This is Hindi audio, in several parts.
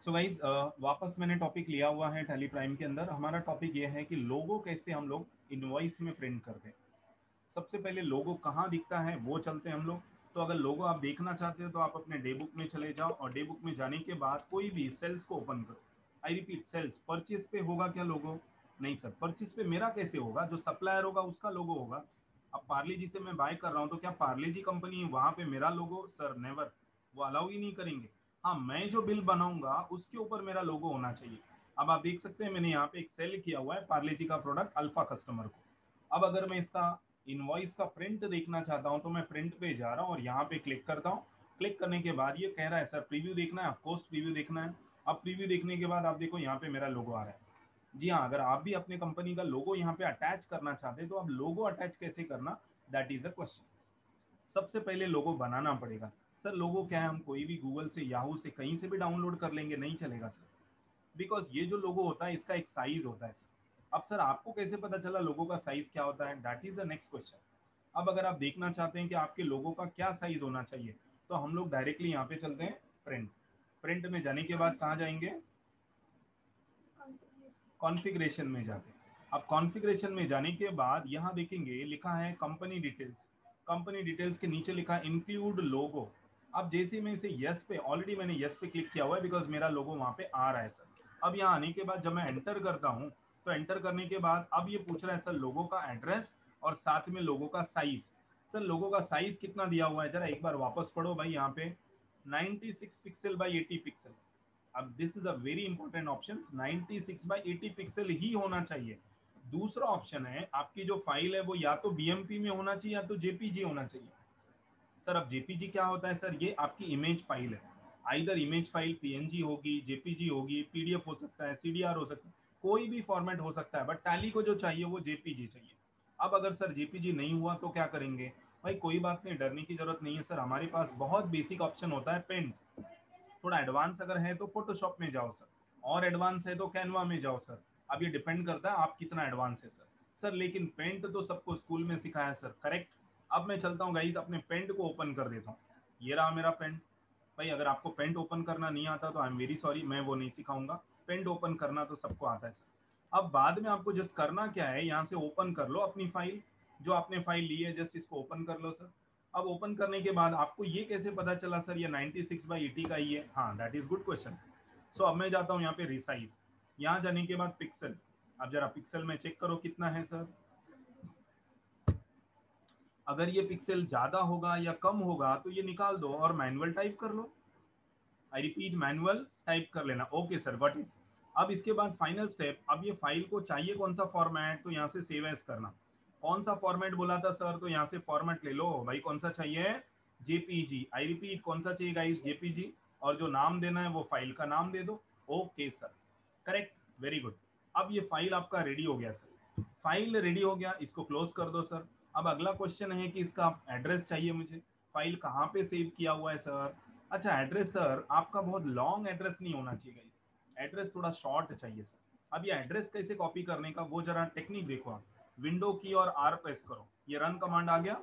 सो गाइज वापस मैंने टॉपिक लिया हुआ है टैली प्राइम के अंदर। हमारा टॉपिक ये है कि लोगो कैसे हम लोग इनवॉइस में प्रिंट करते हैं। सबसे पहले लोगो कहाँ दिखता है वो चलते हैं हम लोग। तो अगर लोगो आप देखना चाहते हो तो आप अपने डे बुक में चले जाओ और डे बुक में जाने के बाद कोई भी सेल्स को ओपन करो। I repeat, sales. परचेस पे होगा क्या लोगो? नहीं सर, परचेस पे मेरा कैसे होगा? जो सप्लायर होगा उसका लोगो होगा। अब पार्ले जी से मैं बाय कर रहा हूँ तो क्या पार्ले जी कंपनी है वहां पे मेरा लोगो? सर नेवर, वो अलाउ ही नहीं करेंगे। हाँ, मैं जो बिल बनाऊंगा उसके ऊपर मेरा लोगो होना चाहिए। अब आप देख सकते हैं मैंने यहाँ पे एक सेल किया हुआ है पार्ले जी का प्रोडक्ट अल्फा कस्टमर को। अब अगर मैं इसका इनवॉइस का प्रिंट देखना चाहता हूं तो मैं प्रिंट पे जा रहा हूं और यहाँ पे क्लिक करता हूँ। क्लिक करने के बाद ये कह रहा है सर प्रीव्यू देखना है, ऑफकोर्स प्रीव्यू देखना है। अब प्रीव्यू देखने के बाद आप देखो यहाँ पे मेरा लोगो आ रहा है। जी हाँ, अगर आप भी अपने कंपनी का लोगो यहाँ पे अटैच करना चाहते हैं तो आप लोगो अटैच कैसे करना, दैट इज अ क्वेश्चन। सबसे पहले लोगो बनाना पड़ेगा। सर लोगो क्या है, हम कोई भी गूगल से याहू से कहीं से भी डाउनलोड कर लेंगे? नहीं चलेगा सर, बिकॉज ये जो लोगो होता है इसका एक साइज होता है सर। अब सर आपको कैसे पता चला लोगो का साइज क्या होता है, that is the next question. अब अगर आप देखना चाहते हैं कि आपके लोगो का क्या साइज होना चाहिए तो हम लोग डायरेक्टली यहाँ पे चलते हैं प्रिंट। प्रिंट में जाने के बाद कहाँ जाएंगे? कॉन्फ़िगरेशन में जाते हैं। अब कॉन्फ़िगरेशन में जाने के बाद यहाँ देखेंगे लिखा है कंपनी डिटेल्स। कंपनी डिटेल्स के नीचे लिखा है इंक्लूड लोगो। अब जैसे मैं इसे यस पे, ऑलरेडी मैंने यस पे क्लिक किया हुआ है बिकॉज मेरा लोगो वहाँ पे आ रहा है सर। अब यहाँ आने के बाद जब मैं एंटर करता हूँ तो एंटर करने के बाद अब ये पूछ रहा है सर लोगो का एड्रेस और साथ में लोगो का साइज। सर लोगो का साइज कितना दिया हुआ है जरा एक बार वापस पढ़ो भाई। यहाँ पे 96 पिक्सल बाई 80 पिक्सल। अब this is a very important option, 96 by 80 pixel ही होना चाहिए। दूसरा ऑप्शन है आपकी जो फाइल है वो या तो बीएमपी में होना चाहिए या तो जेपीजी होना चाहिए। सर अब जेपीजी क्या होता है? सर ये आपकी इमेज फाइल है। आइदर इमेज फाइल पीएनजी होगी, जेपीजी होगी, पीडीएफ हो सकता है, सीडीआर हो सकता है, कोई भी फॉर्मेट हो सकता है, बट टैली को जो चाहिए वो जेपीजी चाहिए। अब अगर सर जेपीजी नहीं हुआ तो क्या करेंगे? भाई कोई बात नहीं, डरने की जरूरत नहीं है सर, हमारे पास बहुत बेसिक ऑप्शन होता है पेंट। थोड़ा एडवांस अगर है तो फोटोशॉप में जाओ सर, और एडवांस है तो कैनवा में जाओ सर। अब ये डिपेंड करता है आप कितना एडवांस है सर। सर लेकिन पेंट तो सबको स्कूल में सिखाया सर, करेक्ट। अब मैं चलता हूँ गाइस अपने पेंट को ओपन कर देता हूँ। ये रहा मेरा पेंट। भाई अगर आपको पेंट ओपन करना नहीं आता तो आई एम वेरी सॉरी, मैं वो नहीं सिखाऊंगा। पेंट ओपन करना तो सबको आता है सर। अब बाद में आपको जस्ट करना क्या है, यहाँ से ओपन कर लो अपनी फाइल। जो आपने फाइल ली है जस्ट इसको ओपन कर लो सर। अब ओपन करने के बाद आपको ये कैसे पता चला सर ये 96/80 का ही है? हाँ, दैट इज गुड क्वेश्चन। सो अब मैं जाता हूँ यहाँ पे रिसाइज। यहाँ जाने के बाद पिक्सल। अब जरा पिक्सल में चेक करो कितना है सर। अगर ये पिक्सल ज्यादा होगा या कम होगा तो ये निकाल दो और मैनुअल टाइप कर लो। आई रिपीट, मैनुअल टाइप कर लेना। Okay sir, got it. अब इसके बाद फाइनल स्टेप, अब ये फाइल को चाहिए कौन सा फॉर्मेट, तो यहाँ से सेव एज करना। कौन सा फॉर्मेट बोला था सर, तो यहाँ से फॉर्मेट ले लो भाई, कौन सा चाहिए? जेपीजी। आई रिपीट, कौन सा चाहिए गाइस? जेपीजी। और जो नाम देना है वो फाइल का नाम दे दो। Okay sir, correct, very good. अब ये फाइल आपका रेडी हो गया सर। फाइल रेडी हो गया, इसको क्लोज कर दो सर। अब अगला क्वेश्चन है कि इसका एड्रेस चाहिए मुझे। फाइल कहाँ पे सेव किया हुआ है सर? अच्छा, एड्रेस सर आपका बहुत लॉन्ग एड्रेस नहीं होना चाहिए गाइस, एड्रेस थोड़ा शॉर्ट चाहिए सर। अब ये एड्रेस कैसे कॉपी करने का वो जरा टेक्निक देखो आप। विंडो की और आर प्रेस करो, ये रन कमांड आ गया।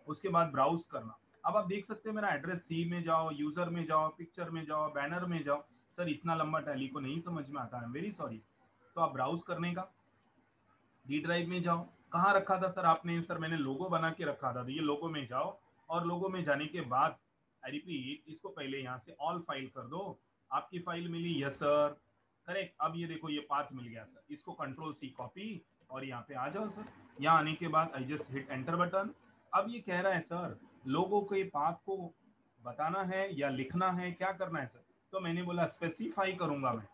उसके बाद ब्राउज करना। अब आप देख सकते हैं मेरा एड्रेस, सी में जाओ, यूजर में जाओ, पिक्चर में जाओ, बैनर में जाओ। सर इतना लंबा टैली को नहीं समझ में आता है, वेरी सॉरी। तो आप ब्राउज करने का, डी ड्राइव में जाओ। कहाँ रखा था सर आपने? सर मैंने लोगो बना के रखा था, तो ये लोगो में जाओ। और लोगो में जाने के बाद आई रिपीट, इसको पहले यहाँ से ऑल फाइल कर दो। आपकी फाइल मिली? Yes sir, correct. अब ये देखो ये पाथ मिल गया सर, इसको कंट्रोल सी कॉपी और यहाँ पे आ जाओ सर। यहाँ आने के बाद I just hit enter button. अब ये कह रहा है सर लोगो के पाथ को बताना है या लिखना है, क्या करना है सर? तो मैंने बोला स्पेसिफाई करूंगा मैं।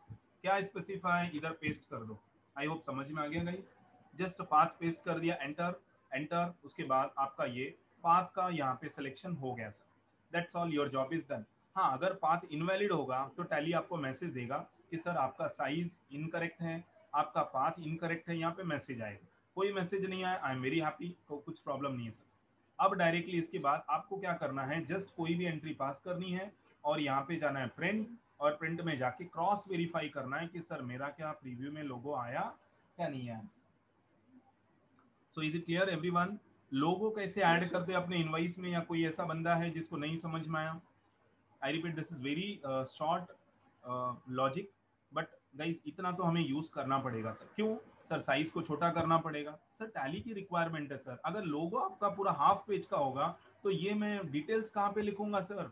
क्या स्पेसिफाई? इधर पेस्ट कर दो। आई होप समझ में आ गया गाइस। जस्ट पाथ पेस्ट कर दिया, एंटर एंटर। उसके बाद आपका ये पाथ का यहाँ पे सिलेक्शन हो गया sir. That's all, your job is done. हाँ, अगर पाथ इनवैलिड होगा तो टैली आपको मैसेज देगा कि सर आपका साइज इनकरेक्ट है, आपका पाथ इनकरेक्ट है, यहाँ पे मैसेज आएगा। कोई मैसेज नहीं आया, आई एम वेरी हैप्पी, तो कुछ प्रॉब्लम नहीं है सर। अब डायरेक्टली इसके बाद आपको क्या करना है, जस्ट कोई भी एंट्री पास करनी है और यहाँ पे जाना है प्रिंट, और प्रिंट में जाके क्रॉस वेरीफाई करना है कि सर मेरा क्या प्रीव्यू में लोगो आया क्या नहीं आया। So is it clear everyone? Logo कैसे ऐड करते हैं अपने इनवाइस में, या कोई ऐसा बंदा है जिसको नहीं समझ में आया? I repeat, this is very short logic, but guys इतना तो हमें यूज करना पड़ेगा सर। क्यों सर? साइज को छोटा करना पड़ेगा सर, टैली की रिक्वायरमेंट है सर। अगर लोगो आपका पूरा हाफ पेज का होगा तो ये मैं डिटेल्स कहाँ पे लिखूंगा सर?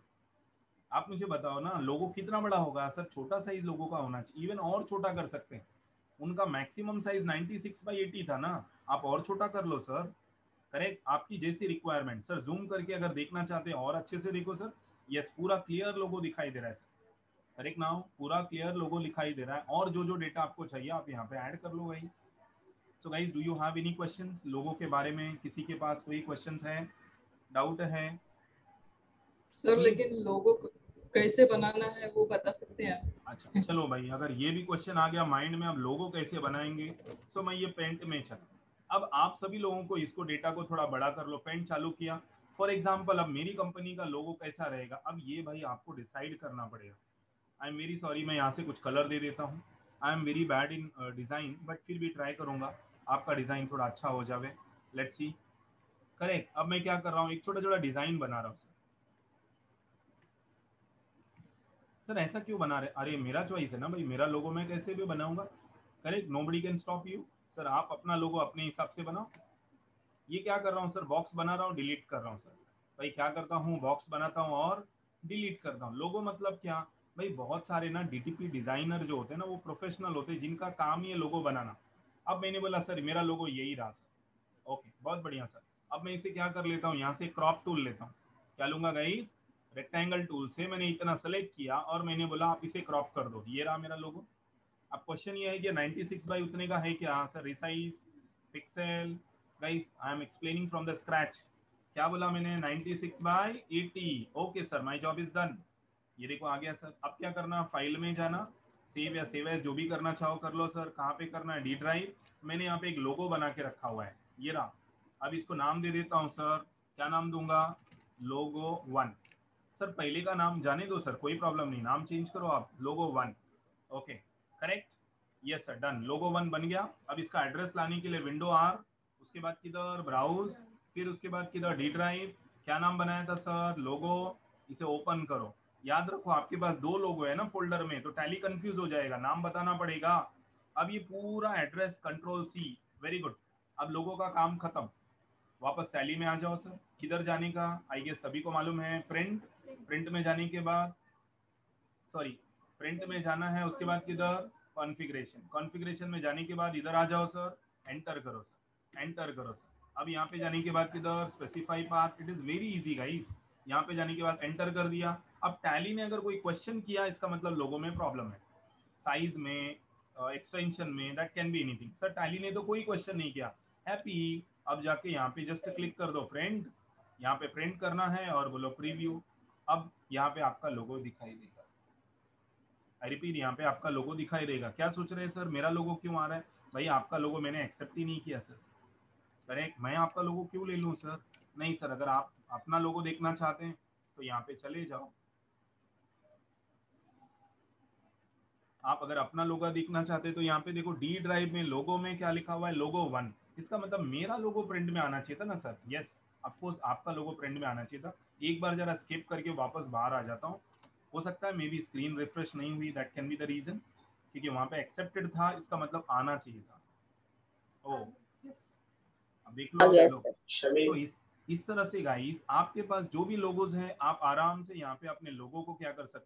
आप मुझे बताओ ना, लोगो कितना बड़ा होगा सर? छोटा साइज लोगो का होना चाहिए, इवन और छोटा कर सकते हैं। उनका मैक्सिमम साइज 96/80 था ना, आप और छोटा कर लो सर। करेक्ट, आपकी जैसी रिक्वायरमेंट। सर जूम करके अगर देखना चाहते हैं और अच्छे से देखो सर, यस पूरा क्लियर लोगो दिखाई दे रहा है सर। करेक्ट नाउ, पूरा क्लियर लोगो दिखाई दे रहा है, और जो जो डेटा आपको चाहिए आप यहाँ पे ऐड कर लो भाई। So guys, do you have any questions लोगों के बारे में? किसी के पास कोई क्वेश्चंस है, डाउट है तो सर प्लीज। लेकिन लोगो को कैसे बनाना है वो बता सकते हैं आप? अच्छा चलो भाई, अगर ये भी क्वेश्चन आ गया माइंड में, अब लोगो कैसे बनाएंगे, सो मैं ये पेंट में चला। अब आप सभी लोगों को इसको डेटा को थोड़ा बड़ा कर लो, पेंट चालू किया। फॉर एग्जाम्पल अब मेरी कंपनी का लोगो कैसा रहेगा, अब ये भाई आपको डिसाइड करना पड़ेगा। आई एम वेरी सॉरी, मैं यहाँ से कुछ कलर दे देता हूँ। I am very bad in design, but फिर भी ट्राई करूँगा आपका डिज़ाइन थोड़ा अच्छा हो जावे। Let's see. करेक्ट, अब मैं क्या कर रहा हूँ, एक छोटा छोटा डिज़ाइन बना रहा हूँ सर। ऐसा क्यों बना रहे? अरे मेरा चॉइस है ना भाई, मेरा लोगो मैं कैसे भी बनाऊंगा। Correct, nobody can stop you sir. आप अपना लोगो अपने हिसाब से बनाओ। ये क्या कर रहा हूँ सर, बॉक्स बना रहा हूँ, डिलीट कर रहा हूँ सर। भाई क्या करता हूँ, बॉक्स बनाता हूँ और डिलीट करता हूँ। लोगो मतलब क्या भाई, बहुत सारे ना डीटीपी डिजाइनर जो होते हैं ना, वो प्रोफेशनल होते हैं जिनका काम ही है लोगो बनाना। अब मैंने बोला सर मेरा लोगो यही रहा सर, ओके बहुत बढ़िया सर। अब मैं इसे क्या कर लेता हूँ, यहाँ से क्रॉप टूल लेता हूँ। क्या लूंगा गाइस, रेक्टेंगल टूल से मैंने इतना सेलेक्ट किया और मैंने बोला आप इसे क्रॉप कर दो, ये रहा मेरा लोगो। अब क्वेश्चन ये है कि 96 बाई उतने का है क्या sir? Resize pixel, guys I am explaining from the scratch. क्या बोला मैंने? 96/80। Okay sir, my job is done. ये देखो आ गया सर। अब क्या करना, फाइल में जाना, सेव या सेव एज जो भी करना चाहो कर लो सर। कहाँ पे करना है? D drive. मैंने यहाँ पे एक लोगो बना के रखा हुआ है, ये रहा। अब इसको नाम दे देता हूँ सर। क्या नाम दूंगा? लोगो 1। सर पहले का नाम जाने दो सर, कोई प्रॉब्लम नहीं, नाम चेंज करो आप, logo 1। Okay correct, yes sir done, logo 1 बन गया। अब इसका एड्रेस लाने के लिए विंडो आर, उसके बाद किधर ब्राउज, फिर उसके बाद किधर डी ड्राइव। क्या नाम बनाया था सर? लोगो। इसे ओपन करो। याद रखो आपके पास 2 लोगो है ना फोल्डर में, तो टैली कंफ्यूज हो जाएगा, नाम बताना पड़ेगा। अब ये पूरा address control C, very good. अब लोगो का काम खत्म, वापस टैली में आ जाओ सर। किधर जाने का? आई गेस सभी को मालूम है, प्रिंट। प्रिंट में जाने के बाद, सॉरी, प्रिंट में जाना है, उसके बाद किधर? कॉन्फ़िगरेशन। कॉन्फ़िगरेशन में जाने के बाद इधर आ जाओ सर, एंटर करो सर, एंटर करो सर। अब यहाँ पे जाने के बाद किधर? Specify path. It is very easy guys. यहाँ पे जाने के बाद एंटर कर दिया। अब टैली ने अगर कोई क्वेश्चन किया, इसका मतलब लोगो में प्रॉब्लम है, साइज में, एक्सटेंशन में, that can be anything. Sir tally ने तो कोई क्वेश्चन नहीं किया, हैप्पी। अब जाके यहाँ पे जस्ट क्लिक कर दो प्रिंट, यहाँ पे प्रिंट करना है और बोलो प्रीव्यू। अब यहाँ पे आपका लोगो दिखाई देगा। आई रिपीट, यहाँ पे आपका लोगो दिखाई देगा। क्या सोच रहे हैं सर मेरा लोगो क्यों आ रहा है? भाई आपका लोगो मैंने एक्सेप्ट ही नहीं किया सर। करेक्ट, मैं आपका लोगो क्यों ले लूँ सर? नहीं सर, अगर आप अपना लोगो देखना चाहते हैं तो यहाँ पे चले जाओ। आप अगर अपना लोगो देखना चाहते हैं तो यहाँ पे देखो, डी ड्राइव में लोगो में क्या लिखा हुआ है? लोगो 1। इसका मतलब मेरा लोगो प्रिंट में आना चाहिए था ना सर। यस ऑफकोर्स, आपका लोगो प्रिंट में आना चाहिए था। एक बार जरा स्किप करके वापस बाहर आ जाता हूँ। हो सकता है मे बी स्क्रीन रिफ्रेश नहीं हुई, that can be the reason, क्योंकि वहां पे एक्सेप्टेड था, इसका मतलब आना चाहिए था। ओ यस, अब देख लो, आ अब गया लो। सर। तो इस तरह से गाइस, आपके पास जो भी लोगोज हैं, आप आराम से यहाँ पे अपने लोगों को क्या कर सकते